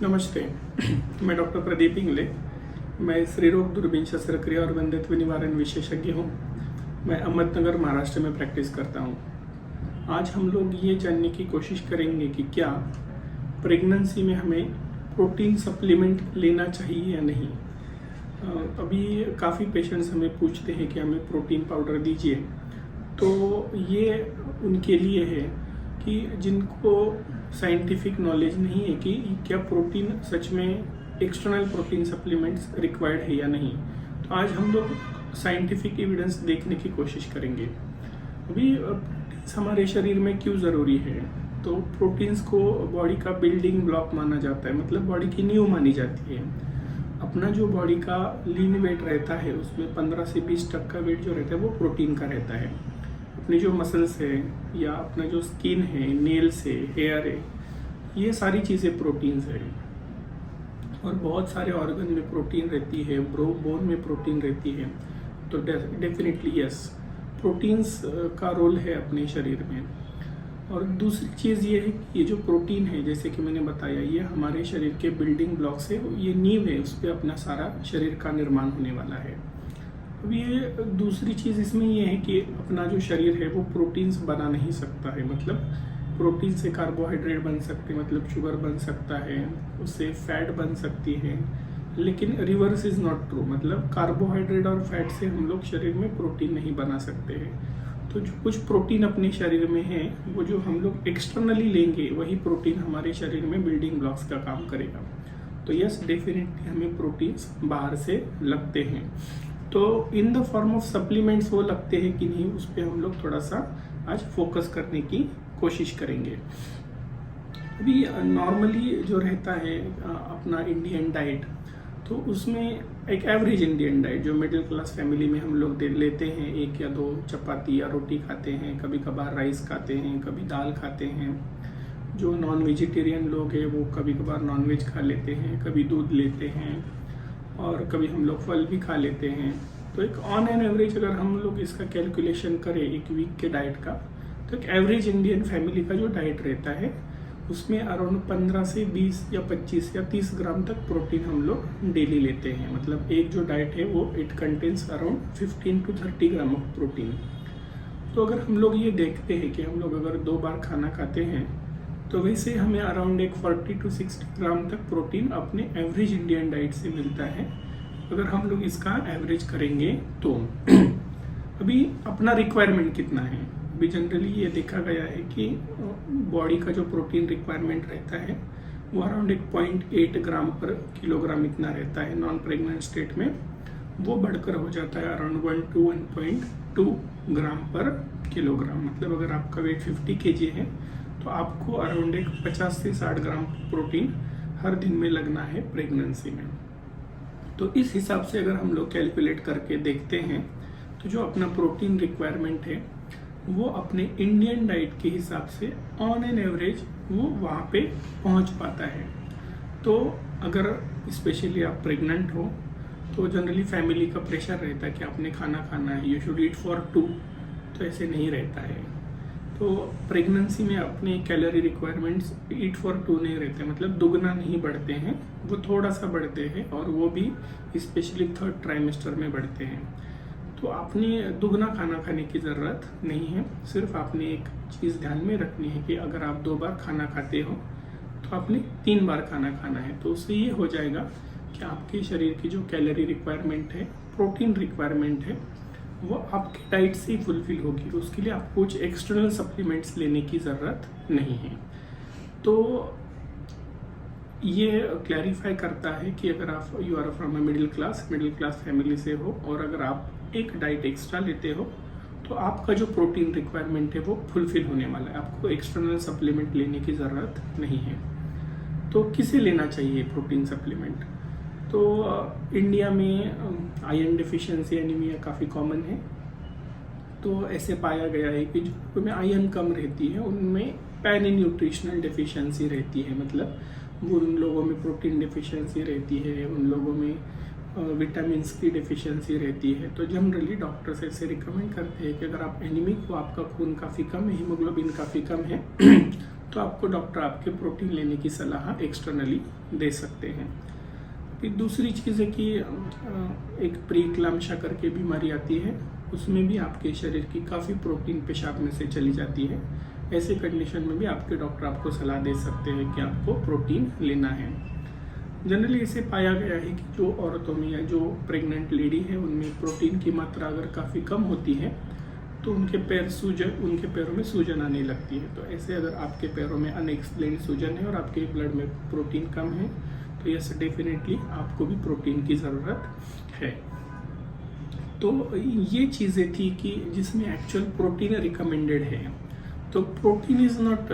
नमस्ते। मैं डॉक्टर प्रदीप इंगले। मैं स्त्रीरोग दूरबीन शस्त्रक्रिया और वंध्यत्व निवारण विशेषज्ञ हूँ। मैं अहमदनगर महाराष्ट्र में प्रैक्टिस करता हूँ। आज हम लोग ये जानने की कोशिश करेंगे कि क्या प्रेगनेंसी में हमें प्रोटीन सप्लीमेंट लेना चाहिए या नहीं। अभी काफ़ी पेशेंट्स हमें पूछते हैं कि हमें प्रोटीन पाउडर दीजिए, तो ये उनके लिए है कि जिनको साइंटिफिक नॉलेज नहीं है कि क्या प्रोटीन सच में एक्सटर्नल प्रोटीन सप्लीमेंट्स रिक्वायर्ड है या नहीं। तो आज हम लोग साइंटिफिक एविडेंस देखने की कोशिश करेंगे। अभी प्रोटीन्स हमारे शरीर में क्यों ज़रूरी है। तो प्रोटीन्स को बॉडी का बिल्डिंग ब्लॉक माना जाता है, मतलब बॉडी की नींव मानी जाती है। अपना जो बॉडी का लीन वेट रहता है उसमें 15 से 20% वेट जो रहता है वो प्रोटीन का रहता है। अपनी जो मसल्स है या अपना जो स्किन है, नेल्स है, हेयर है, ये सारी चीज़ें प्रोटीन्स है। और बहुत सारे ऑर्गन में प्रोटीन रहती है, बोन में प्रोटीन रहती है। तो डेफिनेटली यस, प्रोटीन्स का रोल है अपने शरीर में। और दूसरी चीज़ ये है कि ये जो प्रोटीन है, जैसे कि मैंने बताया, ये हमारे शरीर के बिल्डिंग ब्लॉक्स है, ये नींव है, उस पर अपना सारा शरीर का निर्माण होने वाला है। अब ये दूसरी चीज़ इसमें ये है कि अपना जो शरीर है वो प्रोटीन्स बना नहीं सकता है। मतलब प्रोटीन से कार्बोहाइड्रेट बन सकते हैं, मतलब शुगर बन सकता है, उससे फैट बन सकती है, लेकिन रिवर्स इज़ नॉट ट्रू। मतलब कार्बोहाइड्रेट और फैट से हम लोग शरीर में प्रोटीन नहीं बना सकते हैं। तो जो कुछ प्रोटीन अपने शरीर में है वो जो हम लोग एक्सटर्नली लेंगे वही प्रोटीन हमारे शरीर में बिल्डिंग ब्लॉक्स का काम करेगा। तो यस, डेफिनेटली हमें प्रोटीन्स बाहर से लगते हैं। तो in the form of supplements वो लगते हैं कि नहीं, उस पर हम लोग थोड़ा सा आज फोकस करने की कोशिश करेंगे। अभी नॉर्मली जो रहता है अपना इंडियन डाइट, तो उसमें एक एवरेज इंडियन डाइट जो मिडिल क्लास फैमिली में हम लोग लेते हैं, 1 या 2 चपाती या रोटी खाते हैं, कभी कभार राइस खाते हैं, कभी दाल खाते हैं। जो नॉन वेजिटेरियन लोग हैं वो कभी कभार नॉन वेज खा लेते हैं, कभी दूध लेते हैं और कभी हम लोग फल भी खा लेते हैं। तो एक ऑन एन एवरेज अगर हम लोग इसका कैलकुलेशन करें एक वीक के डाइट का, तो एक एवरेज इंडियन फैमिली का जो डाइट रहता है उसमें अराउंड 15 से 20 या 25 या 30 ग्राम तक प्रोटीन हम लोग डेली लेते हैं। मतलब एक जो डाइट है वो it contains around 15 to 30 gram of protein. तो अगर हम लोग ये देखते हैं कि हम लोग अगर 2 बार खाना खाते हैं तो वैसे हमें अराउंड एक 40 to 60 ग्राम तक प्रोटीन अपने एवरेज इंडियन डाइट से मिलता है अगर हम लोग इसका एवरेज करेंगे तो। अभी अपना रिक्वायरमेंट कितना है, अभी जनरली ये देखा गया है कि बॉडी का जो प्रोटीन रिक्वायरमेंट रहता है वो अराउंड 0.8 ग्राम पर किलोग्राम इतना रहता है। नॉन प्रेग्नेंट स्टेट में वो बढ़कर हो जाता है अराउंड 1 to 1.2 ग्राम पर किलोग्राम। मतलब अगर आपका वेट 50 kg है तो आपको अराउंड एक 50 से 60 ग्राम प्रोटीन हर दिन में लगना है प्रेगनेंसी में। तो इस हिसाब से अगर हम लोग कैलकुलेट करके देखते हैं तो जो अपना प्रोटीन रिक्वायरमेंट है वो अपने इंडियन डाइट के हिसाब से ऑन एन एवरेज वो वहाँ पे पहुँच पाता है। तो अगर स्पेशली आप प्रेग्नेंट हो तो जनरली फैमिली का प्रेशर रहता है कि आपने खाना खाना है, यू शुड ईट फॉर 2, तो ऐसे नहीं रहता है। तो प्रेगनेंसी में अपने कैलोरी रिक्वायरमेंट्स ईट फॉर 2 नहीं रहते, मतलब दुगना नहीं बढ़ते हैं, वो थोड़ा सा बढ़ते हैं और वो भी स्पेशली 3rd ट्राइमेस्टर में बढ़ते हैं। तो आपने दुगना खाना खाने की ज़रूरत नहीं है। सिर्फ आपने एक चीज़ ध्यान में रखनी है कि अगर आप 2 बार खाना खाते हो तो आपने 3 बार खाना खाना है। तो उससे ये हो जाएगा कि आपके शरीर की जो कैलोरी रिक्वायरमेंट है, प्रोटीन रिक्वायरमेंट है, वो आपकी डाइट से ही फुलफिल होगी। उसके लिए आपको कुछ एक्सटर्नल सप्लीमेंट्स लेने की ज़रूरत नहीं है। तो ये क्लैरिफाई करता है कि अगर आप you are from a middle class family से हो और अगर आप एक डाइट एक्स्ट्रा लेते हो तो आपका जो प्रोटीन रिक्वायरमेंट है वो फुलफिल होने वाला है। आपको एक्सटर्नल सप्लीमेंट लेने की ज़रूरत नहीं है। तो किसे लेना चाहिए प्रोटीन सप्लीमेंट। तो इंडिया में आयरन डिफिशिएंसी एनीमिया काफ़ी कॉमन है। तो ऐसे पाया गया है कि जो में आयरन कम रहती है उनमें पैनी न्यूट्रिशनल डिफिशिएंसी रहती है। मतलब उन लोगों में प्रोटीन डिफिशिएंसी रहती है, उन लोगों में विटामिन की डिफिशिएंसी रहती है। तो जनरली डॉक्टर्स ऐसे रिकमेंड करते हैं कि अगर आप एनीमिक हो, आपका खून काफ़ी कम है, हीमोग्लोबिन काफ़ी कम है तो आपको डॉक्टर आपके प्रोटीन लेने की सलाह एक्सटर्नली दे सकते हैं। फिर दूसरी चीज़ है कि एक प्रीक्लाम्शिया करके बीमारी आती है, उसमें भी आपके शरीर की काफ़ी प्रोटीन पेशाब में से चली जाती है। ऐसे कंडीशन में भी आपके डॉक्टर आपको सलाह दे सकते हैं कि आपको प्रोटीन लेना है। जनरली इसे पाया गया है कि जो औरतों में या जो प्रेग्नेंट लेडी है उनमें प्रोटीन की मात्रा अगर काफ़ी कम होती है तो उनके पैरों में सूजन आने लगती है। तो ऐसे अगर आपके पैरों में अनएक्सप्लेन्ड सूजन है और आपके ब्लड में प्रोटीन कम है तो यस डेफिनेटली आपको भी प्रोटीन की ज़रूरत है। तो ये चीज़ें थी कि जिसमें एक्चुअल प्रोटीन रिकमेंडेड है। तो protein is not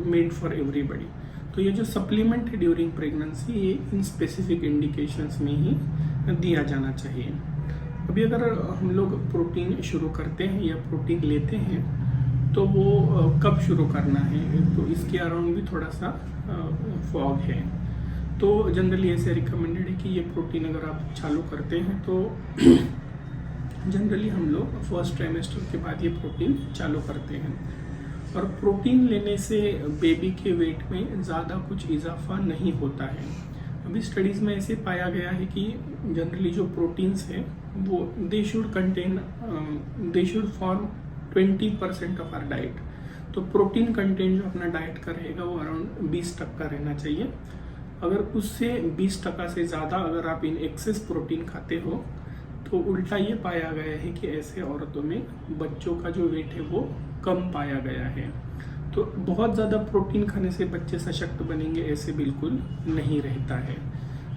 made for everybody. तो ये जो सप्लीमेंट है ड्यूरिंग प्रेगनेंसी, ये इन स्पेसिफिक इंडिकेशंस में ही दिया जाना चाहिए। अभी अगर हम लोग प्रोटीन शुरू करते हैं या प्रोटीन लेते हैं तो वो कब शुरू करना है, तो इसके अराउंड भी थोड़ा सा फॉग है। तो जनरली ऐसे रिकमेंडेड है कि ये प्रोटीन अगर आप चालू करते हैं तो जनरली हम लोग फर्स्ट ट्राइमेस्टर के बाद ये प्रोटीन चालू करते हैं। और प्रोटीन लेने से बेबी के वेट में ज़्यादा कुछ इजाफा नहीं होता है। अभी स्टडीज़ में ऐसे पाया गया है कि जनरली जो प्रोटीन्स हैं वो they should form 20% of our diet. तो प्रोटीन कंटेंट जो अपना डाइट का रहेगा वो अराउंड 20% रहना चाहिए। अगर उससे 20% से ज़्यादा अगर आप इन एक्सेस प्रोटीन खाते हो तो उल्टा ये पाया गया है कि ऐसे औरतों में बच्चों का जो वेट है वो कम पाया गया है। तो बहुत ज़्यादा प्रोटीन खाने से बच्चे सशक्त बनेंगे ऐसे बिल्कुल नहीं रहता है।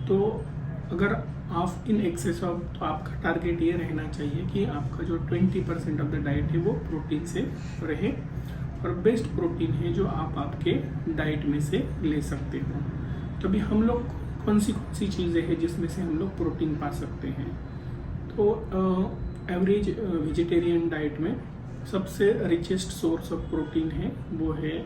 तो अगर आप इन एक्सेस ऑफ, तो आपका टारगेट ये रहना चाहिए कि आपका जो 20% ऑफ द डाइट है वो प्रोटीन से रहे, और बेस्ट प्रोटीन है जो आप आपके डाइट में से ले सकते हो। तो अभी हम लोग कौन सी चीज़ें हैं जिसमें से हम लोग प्रोटीन पा सकते हैं। तो एवरेज वेजिटेरियन डाइट में सबसे रिचेस्ट सोर्स ऑफ प्रोटीन है वो है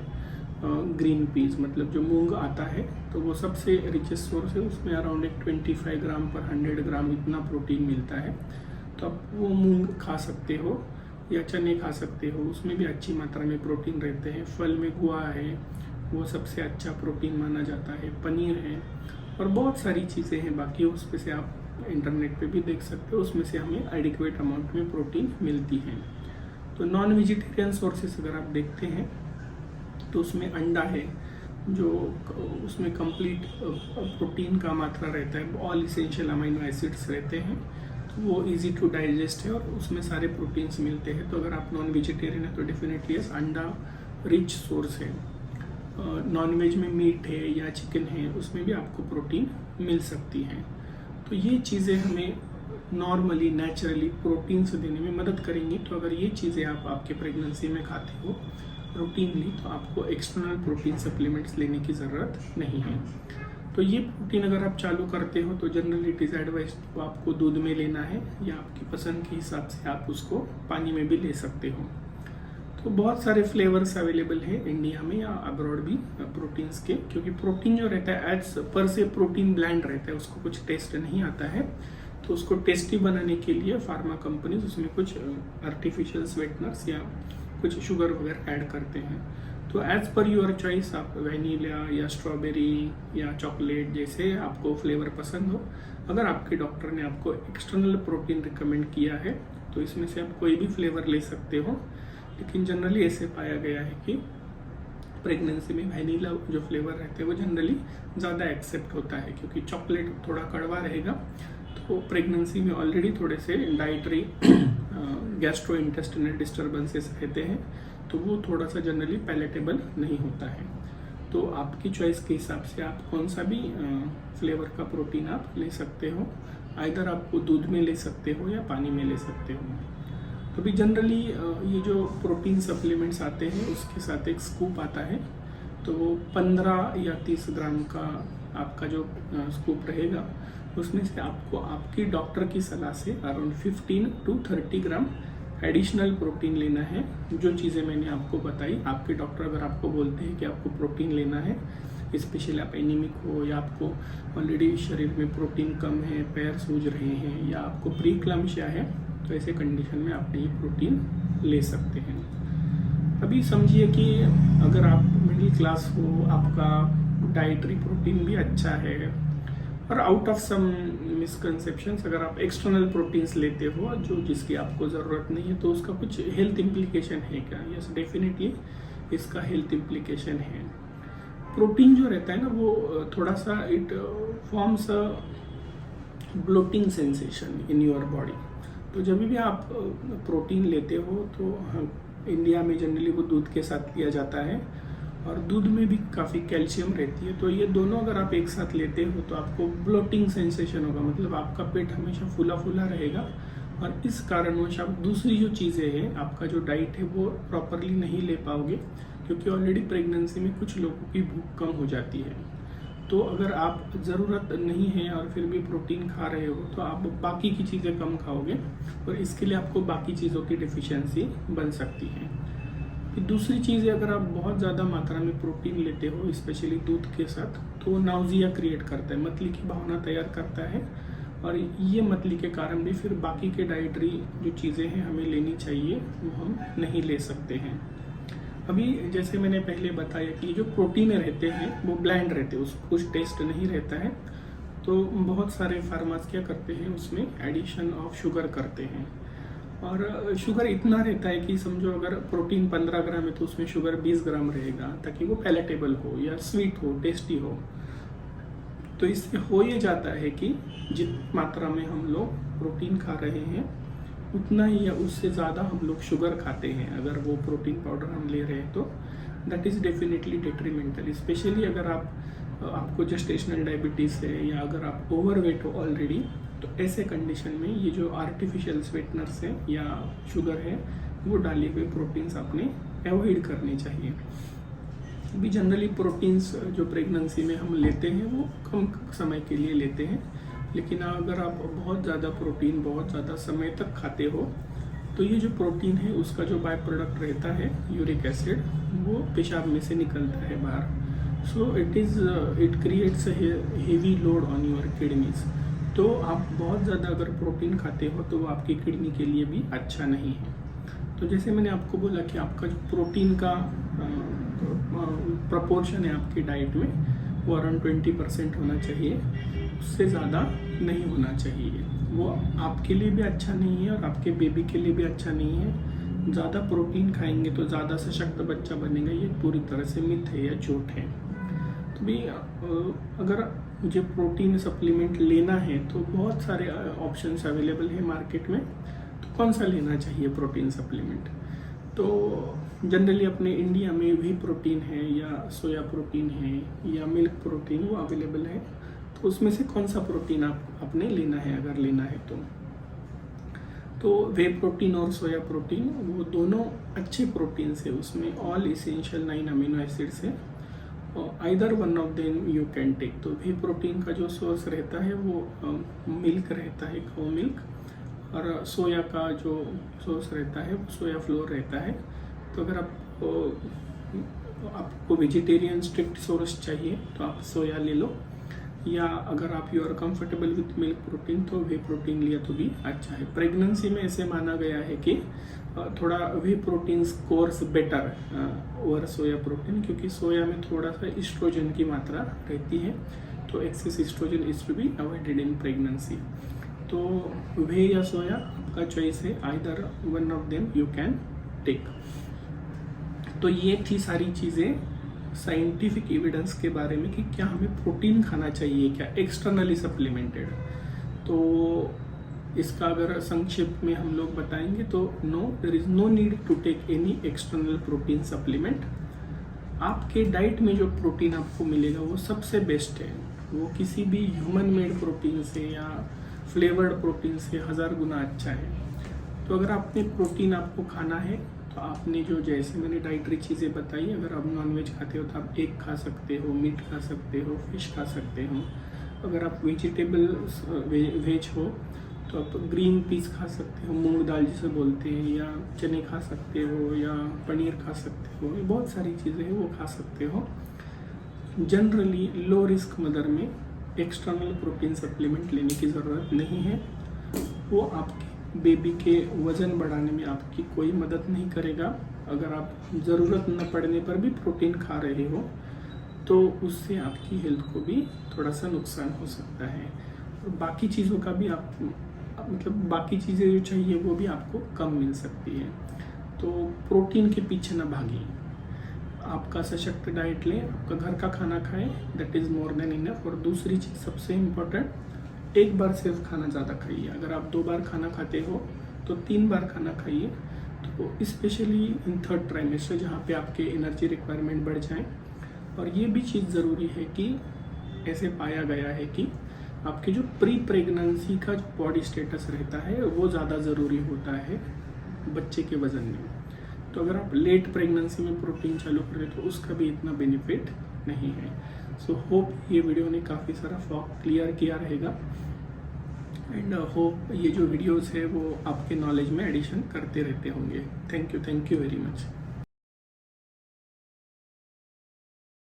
ग्रीन पीस, मतलब जो मूंग आता है, तो वो सबसे रिचेस्ट सोर्स है। उसमें अराउंड 25 ग्राम पर 100 ग्राम इतना प्रोटीन मिलता है। तो आप वो मूंग खा सकते हो या चने खा सकते हो, उसमें भी अच्छी मात्रा में प्रोटीन रहते हैं। फल में गुआ है, वो सबसे अच्छा प्रोटीन माना जाता है। पनीर है और बहुत सारी चीज़ें हैं बाकी, उस पर से आप इंटरनेट पे भी देख सकते हो, उसमें से हमें एडिक्वेट अमाउंट में प्रोटीन मिलती है। तो नॉन वेजिटेरियन सोर्सेस अगर आप देखते हैं तो उसमें अंडा है, जो उसमें कंप्लीट प्रोटीन का मात्रा रहता है, ऑल इसेंशियल अमीनो एसिड्स रहते हैं, तो वो इजी टू डाइजेस्ट है और उसमें सारे प्रोटीन्स मिलते हैं। तो अगर आप नॉन वेजिटेरियन है तो डेफिनेटली अंडा रिच सोर्स है। नॉन वेज में मीट है या चिकन है, उसमें भी आपको प्रोटीन मिल सकती है। तो ये चीज़ें हमें नॉर्मली नेचुरली प्रोटीन से देने में मदद करेंगी। तो अगर ये चीज़ें आप आपके प्रेगनेंसी में खाते हो रूटीनली, तो आपको एक्सटर्नल प्रोटीन सप्लीमेंट्स लेने की ज़रूरत नहीं है। तो ये प्रोटीन अगर आप चालू करते हो तो जनरली इट इज़ एडवाइज तो आपको दूध में लेना है या आपकी पसंद के हिसाब से आप उसको पानी में भी ले सकते हो। तो बहुत सारे फ्लेवर्स अवेलेबल है इंडिया में या अब्रॉड भी प्रोटीन्स के, क्योंकि प्रोटीन जो रहता है एज पर से प्रोटीन ब्लैंड रहता है, उसको कुछ टेस्ट नहीं आता है। तो उसको टेस्टी बनाने के लिए फार्मा कंपनीज उसमें कुछ आर्टिफिशियल स्वीटनर्स या कुछ शुगर वगैरह ऐड करते हैं। तो एज पर योर चॉइस आप वैनिला या स्ट्रॉबेरी या चॉकलेट जैसे आपको फ्लेवर पसंद हो, अगर आपके डॉक्टर ने आपको एक्सटर्नल प्रोटीन रिकमेंड किया है तो इसमें से आप कोई भी फ्लेवर ले सकते हो। लेकिन जनरली ऐसे पाया गया है कि प्रेगनेंसी में वैनिला जो फ्लेवर रहते हैं वो जनरली ज़्यादा एक्सेप्ट होता है, क्योंकि चॉकलेट थोड़ा कड़वा रहेगा। तो प्रेगनेंसी में ऑलरेडी थोड़े से डाइटरी गैस्ट्रो इंटेस्टिनल डिस्टर्बेंसेस रहते हैं, तो वो थोड़ा सा जनरली पैलेटेबल नहीं होता है। तो आपकी चॉइस के हिसाब से आप कौन सा भी फ्लेवर का प्रोटीन आप ले सकते हो, आइदर आपको दूध में ले सकते हो या पानी में ले सकते हो। तो भी जनरली ये जो प्रोटीन सप्लीमेंट्स आते हैं उसके साथ एक स्कूप आता है, तो वो 15 या 30 ग्राम का आपका जो स्कूप रहेगा, उसमें से आपको आपकी डॉक्टर की सलाह से around 15 to 30 gram additional protein लेना है। जो चीज़ें मैंने आपको बताई, आपके डॉक्टर अगर आपको बोलते हैं कि आपको प्रोटीन लेना है, स्पेशली आप एनीमिक हो या आपको ऑलरेडी शरीर में प्रोटीन कम है, पैर सूज रहे हैं या आपको प्रीक्लम्शिया है, तो ऐसे कंडीशन में आप ये प्रोटीन ले सकते हैं। अभी समझिए कि अगर आप मिडिल क्लास हो, आपका डाइटरी प्रोटीन भी अच्छा है, और आउट ऑफ सम मिसकंसेप्शंस अगर आप एक्सटर्नल प्रोटीन्स लेते हो जो जिसकी आपको ज़रूरत नहीं है, तो उसका कुछ हेल्थ इम्प्लीकेशन है क्या? यस, डेफिनेटली इसका हेल्थ इम्प्लीकेशन है। प्रोटीन जो रहता है ना, वो थोड़ा सा it forms a bloating sensation in your body. तो जब भी आप प्रोटीन लेते हो तो इंडिया में जनरली वो दूध के साथ लिया जाता है, और दूध में भी काफ़ी कैल्शियम रहती है। तो ये दोनों अगर आप एक साथ लेते हो तो आपको ब्लोटिंग सेंसेशन होगा, मतलब आपका पेट हमेशा फूला फूला रहेगा, और इस कारणवश आप दूसरी जो चीज़ें हैं, आपका जो डाइट है वो प्रॉपरली नहीं ले पाओगे, क्योंकि ऑलरेडी प्रेगनेंसी में कुछ लोगों की भूख कम हो जाती है। तो अगर आप ज़रूरत नहीं है और फिर भी प्रोटीन खा रहे हो तो आप बाकी की चीज़ें कम खाओगे, और इसके लिए आपको बाकी चीज़ों की डिफिशियंसी बन सकती है। फिर दूसरी चीज़ है, अगर आप बहुत ज़्यादा मात्रा में प्रोटीन लेते हो स्पेशली दूध के साथ, तो नाउजिया क्रिएट करता है, मतली की भावना तैयार करता है, और ये मतली के कारण भी फिर बाकी के डाइटरी जो चीज़ें हैं हमें लेनी चाहिए वो हम नहीं ले सकते हैं। अभी जैसे मैंने पहले बताया कि जो प्रोटीन रहते हैं वो ब्लैंड रहते हैं, उसको कुछ टेस्ट नहीं रहता है, तो बहुत सारे फार्मास क्या करते हैं, उसमें एडिशन ऑफ शुगर करते हैं, और शुगर इतना रहता है कि समझो अगर प्रोटीन 15 ग्राम है तो उसमें शुगर 20 ग्राम रहेगा, ताकि वो पैलेटेबल हो या स्वीट हो, टेस्टी हो। तो इससे हो ये जाता है कि जितनी मात्रा में हम लोग प्रोटीन खा रहे हैं उतना ही या उससे ज़्यादा हम लोग शुगर खाते हैं। अगर वो प्रोटीन पाउडर हम ले रहे हैं तो that is definitely detrimental, specially अगर आपको जेस्टेशनल डायबिटीज़ है या अगर आप ओवरवेट हो ऑलरेडी, तो ऐसे कंडीशन में ये जो आर्टिफिशियल स्वीटनर्स है या शुगर है वो डाले हुए प्रोटीन्स आपने अवॉइड करने चाहिए। अभी जनरली प्रोटीन्स जो प्रेगनेंसी में हम लेते हैं वो कम समय के लिए लेते हैं, लेकिन अगर आप बहुत ज़्यादा प्रोटीन बहुत ज़्यादा समय तक खाते हो तो ये जो प्रोटीन है उसका जो बाय प्रोडक्ट रहता है यूरिक एसिड, वो पेशाब में से निकलता है बाहर। So it creates heavy load on your kidneys. तो आप बहुत ज़्यादा अगर प्रोटीन खाते हो तो वो आपकी किडनी के लिए भी अच्छा नहीं है। तो जैसे मैंने आपको बोला कि आपका जो प्रोटीन का प्रपोर्शन है आपकी डाइट में वो अराउंड 20% होना चाहिए, उससे ज़्यादा नहीं होना चाहिए। वो आपके लिए भी अच्छा नहीं है और आपके बेबी के लिए भी अच्छा नहीं है। ज़्यादा प्रोटीन खाएंगे तो ज़्यादा सशक्त बच्चा बनेगा, ये पूरी तरह से मिथ है या झूठ है। तो भी अगर मुझे प्रोटीन सप्लीमेंट लेना है तो बहुत सारे ऑप्शंस अवेलेबल है मार्केट में, तो कौन सा लेना चाहिए प्रोटीन सप्लीमेंट? तो जनरली अपने इंडिया में भी प्रोटीन है या सोया प्रोटीन है या मिल्क प्रोटीन वो अवेलेबल है, तो उसमें से कौन सा प्रोटीन आपने लेना है अगर लेना है तो वे प्रोटीन और सोया प्रोटीन वो दोनों अच्छे प्रोटीन्स है, उसमें ऑल इसेंशियल 9 अमीनो एसिड्स है, either one of them you can take. तो वे प्रोटीन का जो सोर्स रहता है वो मिल्क रहता है, काऊ मिल्क, और सोया का जो सोर्स रहता है वो सोया फ्लोर रहता है। तो अगर आपको वेजिटेरियन स्ट्रिक्ट सोर्स चाहिए तो आप सोया ले लो, या अगर आप you are comfortable with milk protein तो वे प्रोटीन लिया तो भी अच्छा है। प्रेगनेंसी में ऐसे माना गया है कि थोड़ा whey protein course better over soya protein, क्योंकि सोया में थोड़ा सा इस्ट्रोजन की मात्रा रहती है, तो excess estrogen is to be avoided in pregnancy. तो वे या सोया आपका चॉइस है, either one of them you can take. तो ये थी सारी चीज़ें साइंटिफिक एविडेंस के बारे में कि क्या हमें प्रोटीन खाना चाहिए क्या एक्सटर्नली सप्लीमेंटेड। तो इसका अगर संक्षिप्त में हम लोग बताएंगे तो no, there is no need to take any external protein supplement. आपके डाइट में जो प्रोटीन आपको मिलेगा वो सबसे बेस्ट है, वो किसी भी ह्यूमन मेड प्रोटीन से या फ्लेवर्ड प्रोटीन से 1000 गुना अच्छा है। तो अगर आपने प्रोटीन आपको खाना है तो आपने जो जैसे मैंने डाइटरी चीज़ें बताई, अगर आप नॉनवेज खाते हो तो आप एग खा सकते हो, मीट खा सकते हो, फिश खा सकते हो। अगर आप वेजिटेबल वेज हो तो आप ग्रीन पीस खा सकते हो, मूंग दाल जिसे बोलते हैं, या चने खा सकते हो, या पनीर खा सकते हो, ये बहुत सारी चीज़ें हैं वो खा सकते हो। जनरली लो रिस्क मदर में एक्सटर्नल प्रोटीन सप्लीमेंट लेने की ज़रूरत नहीं है, वो आपके बेबी के वज़न बढ़ाने में आपकी कोई मदद नहीं करेगा। अगर आप ज़रूरत न पड़ने पर भी प्रोटीन खा रहे हो तो उससे आपकी हेल्थ को भी थोड़ा सा नुकसान हो सकता है, और बाकी चीज़ों का भी आप मतलब बाकी चीज़ें जो चाहिए वो भी आपको कम मिल सकती है। तो प्रोटीन के पीछे ना भागिए, आपका सशक्त डाइट लें, आपका घर का खाना खाएं, that is more than enough. और दूसरी चीज़ सबसे इम्पोर्टेंट, एक बार सिर्फ खाना ज़्यादा खाइए। अगर आप 2 बार खाना खाते हो तो 3 बार खाना खाइए। तो स्पेशली इन 3rd ट्राइमेस्टर जहाँ पे आपके एनर्जी रिक्वायरमेंट बढ़ जाए। और ये भी चीज़ ज़रूरी है कि ऐसे पाया गया है कि आपके जो प्री प्रेगनेंसी का जो बॉडी स्टेटस रहता है वो ज़्यादा ज़रूरी होता है बच्चे के वज़न में। तो अगर आप लेट प्रेगनेंसी में प्रोटीन चालू करें तो उसका भी इतना बेनिफिट नहीं है। सो होप ये वीडियो ने काफ़ी सारा फॉग क्लियर किया रहेगा, एंड होप ये जो वीडियोस है वो आपके नॉलेज में एडिशन करते रहते होंगे। Thank you very much.